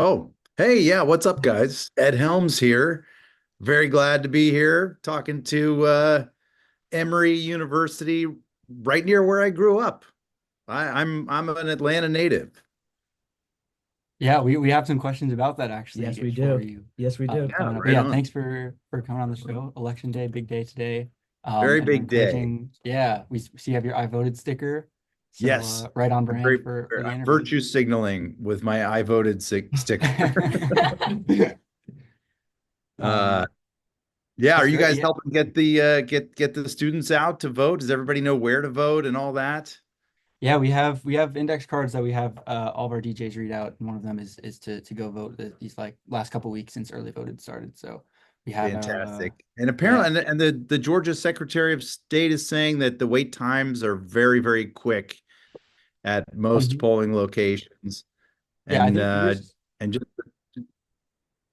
Oh, hey, yeah, what's up, guys? Ed Helms here. Very glad to be here talking to Emory University, right near where I grew up. I'm an Atlanta native. Yeah, we have some questions about that Yes, actually we for do. you Yes, we do. Yeah, coming up. But right yeah, on. thanks for coming on the show. Election day, big day today. Very And we're big day. encouraging. Yeah, we see you have your I voted sticker, so Yes, right on I'm brand very for the I'm interview. virtue signaling with my I voted sticker. Uh, Um, yeah, are that's you great. guys Yeah, helping get the get the students out to vote? Does everybody know where to vote and all that? yeah, we have index cards that we have all of our DJs read out, and one of them is to go vote these like last couple weeks since early voted started. So we have our Fantastic. And apparently, yeah. and the Georgia Secretary of State is saying that the wait times are very, very quick at most Mhm. polling locations. Yeah, I And think we're uh just and just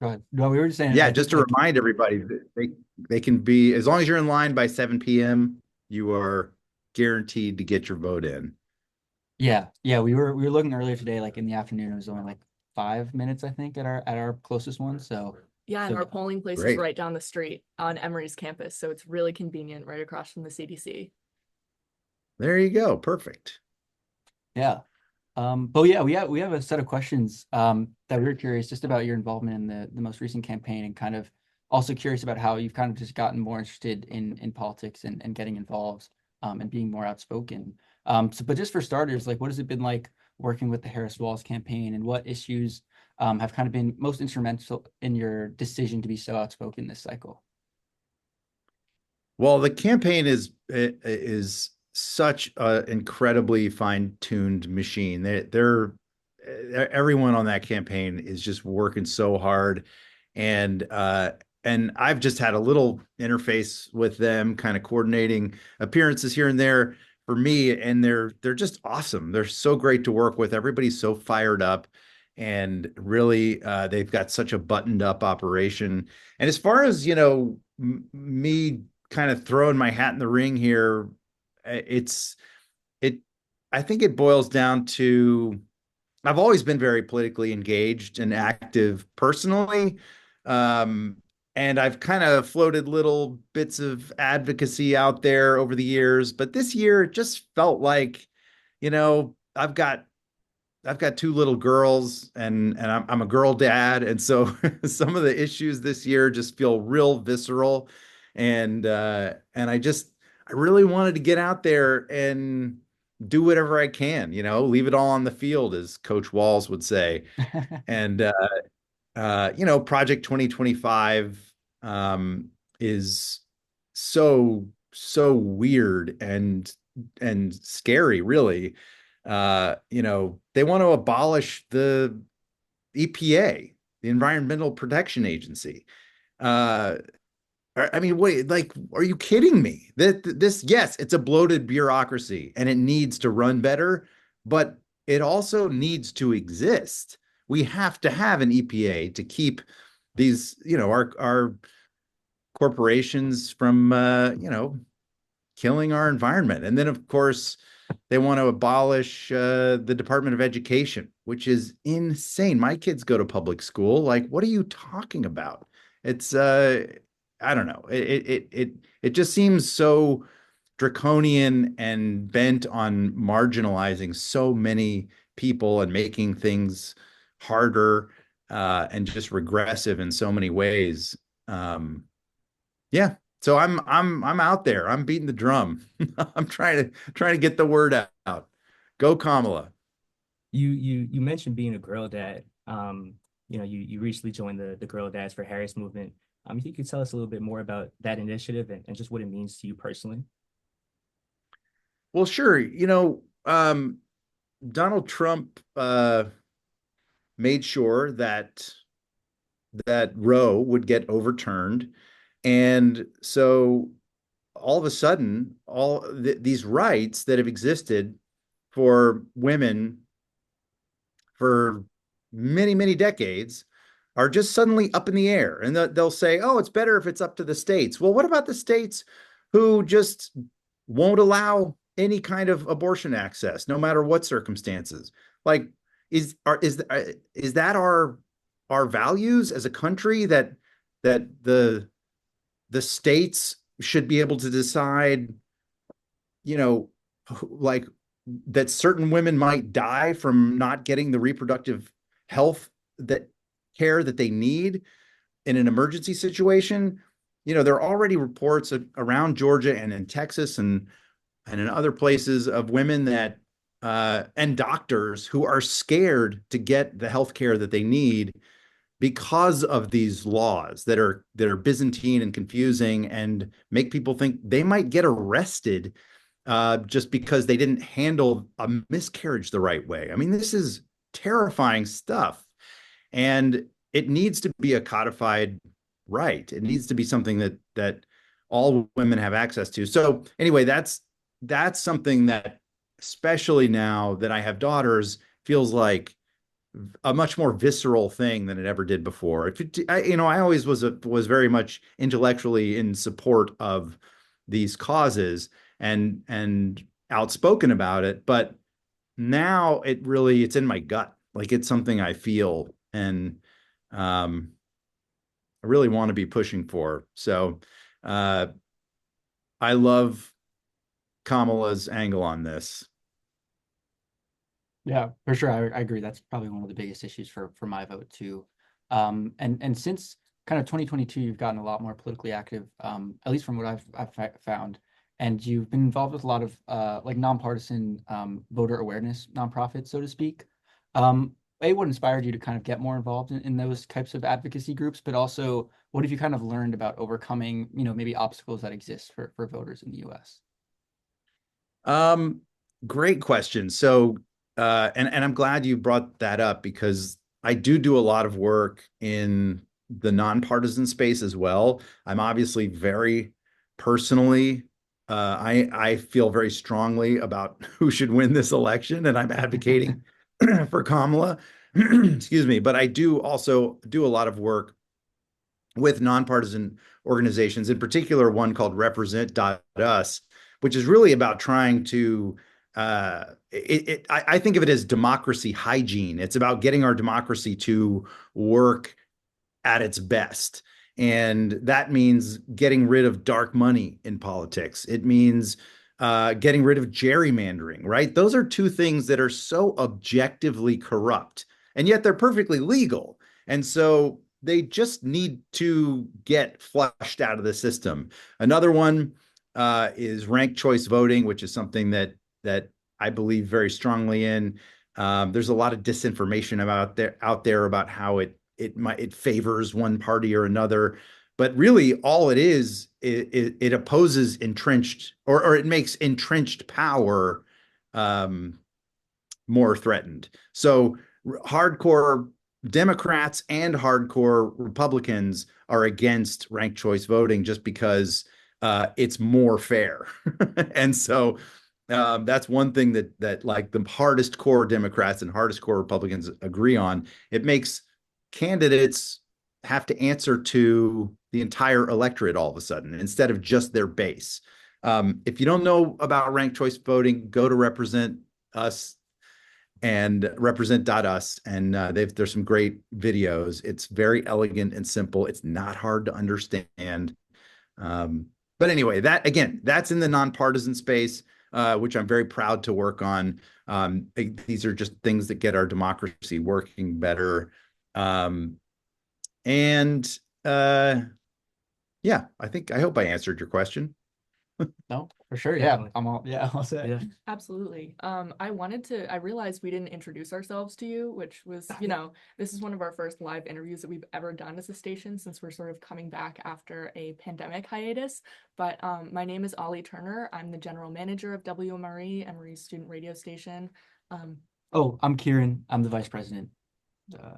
go ahead. No, we were just saying yeah, I just think to like remind everybody that they can be, as long as you're in line by 7 p.m., you are guaranteed to get your vote in. yeah, we were looking earlier today, like in the afternoon. It was only like 5 minutes, I think, at our closest one. Yeah, and So our polling place is Great. right down the street on Emory's campus, so it's really convenient right across from the CDC. There you go. Perfect. yeah. But yeah, we have a set of questions that we were curious just about your involvement in the most recent campaign, and kind of also curious about how you've kind of just gotten more interested in politics and getting involved and being more outspoken. But just for starters, like what has it been like working with the Harris Walls campaign, and what issues have kind of been most instrumental in your decision to be so outspoken this cycle? Well, the campaign is such an incredibly fine-tuned machine. Everyone on that campaign is just working so hard, and and I've just had a little interface with them, kind of coordinating appearances here and there for me, and they're just awesome. They're so great to work with. Everybody's so fired up, and really, they've got such a buttoned up operation. And as far as, me kind of throwing my hat in the ring here, it's it I think it boils down to I've always been very politically engaged and active personally. Um, and I've kind of floated little bits of advocacy out there over the years, but this year it just felt like, I've got two little girls, and I'm a girl dad, and so some of the issues this year just feel real visceral, and I really wanted to get out there and do whatever I can, leave it all on the field, as Coach Walls would say. And Project 2025 is so weird and scary, really. They want to abolish the EPA, the Environmental Protection Agency. Uh, I mean, wait, like, are you kidding me? Yes, it's a bloated bureaucracy and it needs to run better, but it also needs to exist. We have to have an EPA to keep these, our corporations from, killing our environment. And then, of course, they want to abolish the Department of Education, which is insane. My kids go to public school. Like, what are you talking about? It's I don't know. It just seems so draconian and bent on marginalizing so many people and making things harder, and just regressive in so many ways. Um, yeah. So I'm out there. I'm beating the drum. I'm trying to get the word out. Go Kamala. You mentioned being a girl dad. You recently joined the Girl Dads for Harris movement. If you could tell us a little bit more about that initiative and just what it means to you personally. Well, sure. Donald Trump made sure that Roe would get overturned. And so all of a sudden, these rights that have existed for women for many, many decades are just suddenly up in the air. And they'll say, oh, it's better if it's up to the states. Well, what about the states who just won't allow any kind of abortion access, no matter what circumstances? Like, is that our our values as a country that the states should be able to decide, you know, like that certain women might die from not getting the reproductive health that care that they need in an emergency situation. There are already reports around Georgia and in Texas and in other places of women that and doctors who are scared to get the health care that they need because of these laws that are Byzantine and confusing and make people think they might get arrested just because they didn't handle a miscarriage the right way. I mean, this is terrifying stuff, and it needs to be a codified right. It needs to be something that all women have access to. So anyway, that's something that, especially now that I have daughters, feels like a much more visceral thing than it ever did before. I always was very much intellectually in support of these causes and outspoken about it, but now it's in my gut. Like it's something I feel and I really want to be pushing for. So uh, I love Kamala's angle on this. Yeah, for sure. I agree. That's probably one of the biggest issues for my vote too. And since kind of 2022, you've gotten a lot more politically active, at least from what I've found. And you've been involved with a lot of like nonpartisan voter awareness nonprofits, so to speak. What inspired you to kind of get more involved in those types of advocacy groups, but also what have you kind of learned about overcoming, maybe obstacles that exist for voters in the US? Um, Great question. So, and I'm glad you brought that up because I do a lot of work in the nonpartisan space as well. I'm obviously very personally, I feel very strongly about who should win this election, and I'm advocating for Kamala. Excuse me, but I do also do a lot of work with nonpartisan organizations, in particular one called Represent.us, which is really about trying to I think of it as democracy hygiene. It's about getting our democracy to work at its best. And that means getting rid of dark money in politics. It means getting rid of gerrymandering, right? Those are two things that are so objectively corrupt, and yet they're perfectly legal. And so they just need to get flushed out of the system. Another one is ranked choice voting, which is something that I believe very strongly in. There's a lot of disinformation out there about how it favors one party or another, but really all it is it opposes entrenched or it makes entrenched power um, more threatened. So hardcore Democrats and hardcore Republicans are against ranked choice voting just because it's more fair. And so that's one thing that like the hardest core Democrats and hardest core Republicans agree on. It makes candidates have to answer to the entire electorate all of a sudden instead of just their base. If you don't know about ranked choice voting, go to Represent Us and Represent.us, and there's some great videos. It's very elegant and simple. It's not hard to understand. Um, but anyway, that's in the nonpartisan space, which I'm very proud to work on. These are just things that get our democracy working better. Um, and yeah, I hope I answered your question. No, for sure. Yeah, Definitely. all set. Yeah. Absolutely. I realized we didn't introduce ourselves to you, which was, this is one of our first live interviews that we've ever done as a station since we're sort of coming back after a pandemic hiatus. But my name is Ollie Turner. I'm the general manager of WMRE, Emory's student radio station. Oh, I'm Kieran. I'm the vice president. Uh,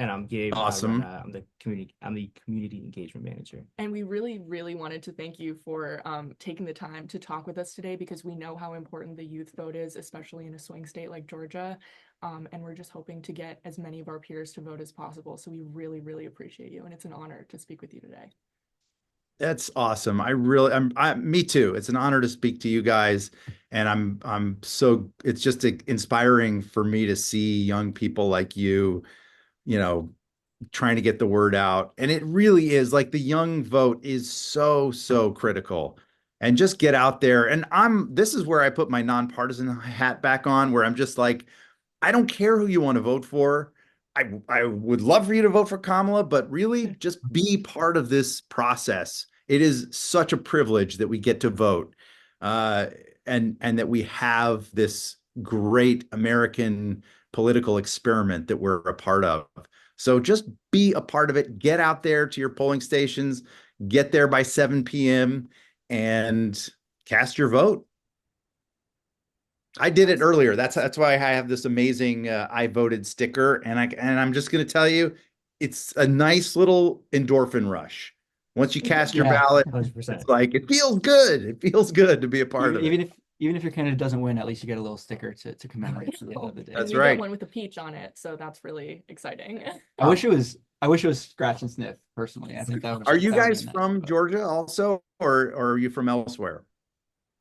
and I'm Gabe. Awesome. I'm the community engagement manager. And we really, really wanted to thank you for taking the time to talk with us today because we know how important the youth vote is, especially in a swing state like Georgia. And we're just hoping to get as many of our peers to vote as possible. So we really, really appreciate you. And it's an honor to speak with you today. That's awesome. Me too. It's an honor to speak to you guys. And it's just inspiring for me to see young people like you know, trying to get the word out. And it really is like the young vote is so, so critical. And just get out there. And this is where I put my nonpartisan hat back on, where I'm just like, I don't care who you want to vote for. I would love for you to vote for Kamala, but really just be part of this process. It is such a privilege that we get to vote, uh, and that we have this great American political experiment that we're a part of. So just be a part of it. Get out there to your polling stations. Get there by 7 p.m. and cast your vote. I did it earlier. That's why I have this amazing I voted sticker, and I'm just going to tell you, it's a nice little endorphin rush. Once you cast your Yeah. ballot, 100%. it's like it feels good. It feels good to be a part of Even it. if your candidate doesn't win, at least you get a little sticker to commemorate at the end of the day. And That's we right. get one with a peach on it, so that's really exciting. I wish it was scratch and sniff personally. I think Are you that would guys be nice, from but Georgia also, or are you from elsewhere?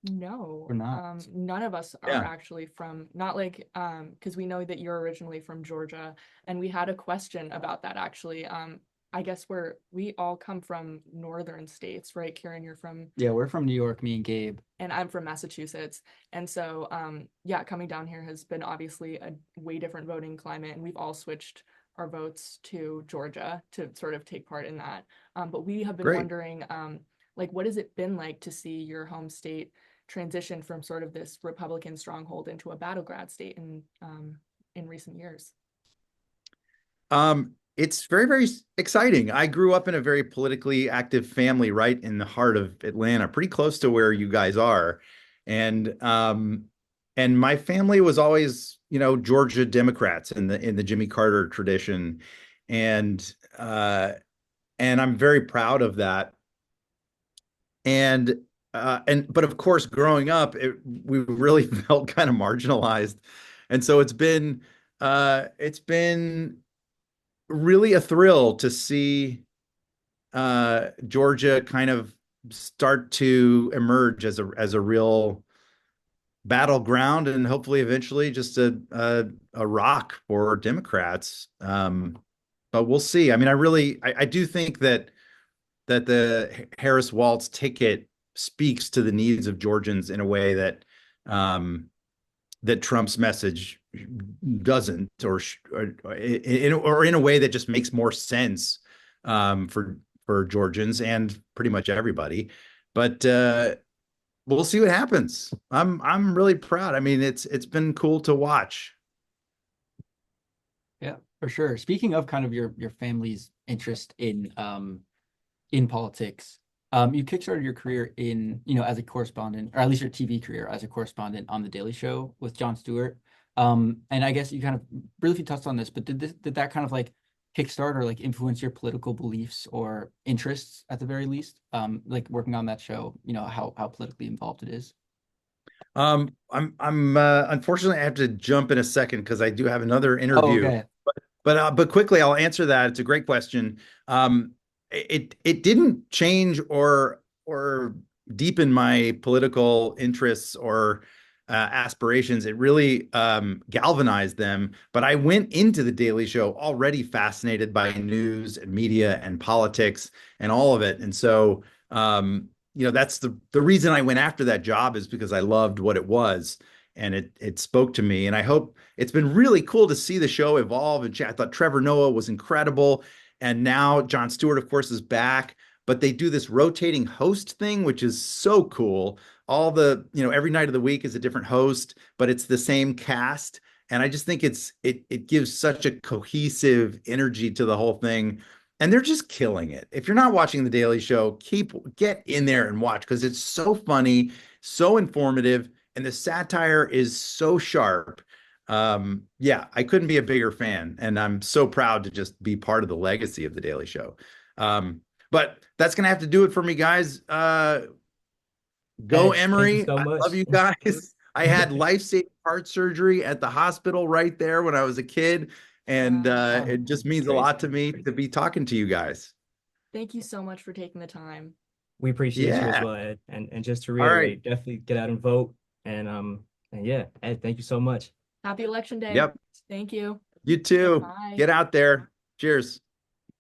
No, we're not. none of us are Yeah, actually from, not like, because we know that you're originally from Georgia, and we had a question about that actually. I guess we all come from northern states, right? Kieran, you're from, Yeah, we're from New York, me and Gabe. and I'm from Massachusetts. And so, yeah, coming down here has been obviously a way different voting climate, and we've all switched our votes to Georgia to sort of take part in that. But we have been great. wondering, like, what has it been like to see your home state transition from sort of this Republican stronghold into a battleground state in recent years? It's very, very exciting. I grew up in a very politically active family right in the heart of Atlanta, pretty close to where you guys are. And and my family was always, Georgia Democrats in the Jimmy Carter tradition. And and I'm very proud of that. And but of course, growing up, we really felt kind of marginalized. And so it's been really a thrill to see Georgia kind of start to emerge as a real battleground, and hopefully eventually just a rock for Democrats. But we'll see. I mean, I do think that the Harris Walz ticket speaks to the needs of Georgians in a way um, that Trump's message doesn't, or in a way that just makes more sense for Georgians and pretty much everybody. But we'll see what happens. I'm really proud. I mean, it's been cool to watch. Yeah, for sure. Speaking of kind of your family's interest in politics, you kickstarted your career as a correspondent, or at least your TV career as a correspondent on The Daily Show with Jon Stewart. And I guess you kind of briefly touched on this, but did that kind of like kickstart or like influence your political beliefs or interests at the very least? Like working on that show, how politically involved it is. I'm unfortunately I have to jump in a second because I do have another Oh, interview. okay. But quickly, I'll answer that. It's a great question. It didn't change or deepen my political interests or aspirations. It really galvanized them. But I went into the Daily Show already fascinated by news and media and politics and all of it. And so, that's the reason I went after that job, is because I loved what it was. And it spoke to me. And I hope it's been really cool to see the show evolve. And I thought Trevor Noah was incredible. And now Jon Stewart, of course, is back. But they do this rotating host thing, which is so cool. Every night of the week is a different host, but it's the same cast. And I just think it gives such a cohesive energy to the whole thing. And they're just killing it. If you're not watching The Daily Show, get in there and watch, because it's so funny, so informative, and the satire is so sharp. Yeah, I couldn't be a bigger fan, and I'm so proud to just be part of the legacy of The Daily Show. But that's gonna have to do it for me, guys. Go Ed, thank you Emory. so I much. love you guys. I had life-saving heart surgery at the hospital right there when I was a kid, and Wow. it just It's means a lot to crazy. me to be talking to you guys. Thank you so much for taking the time. We appreciate you as Yeah. well, Ed. And just to All right. reiterate, definitely get out and vote. And yeah, Ed, thank you so much. Happy Election Day. Yep. Thank you. You too. Bye. Get out there. Cheers.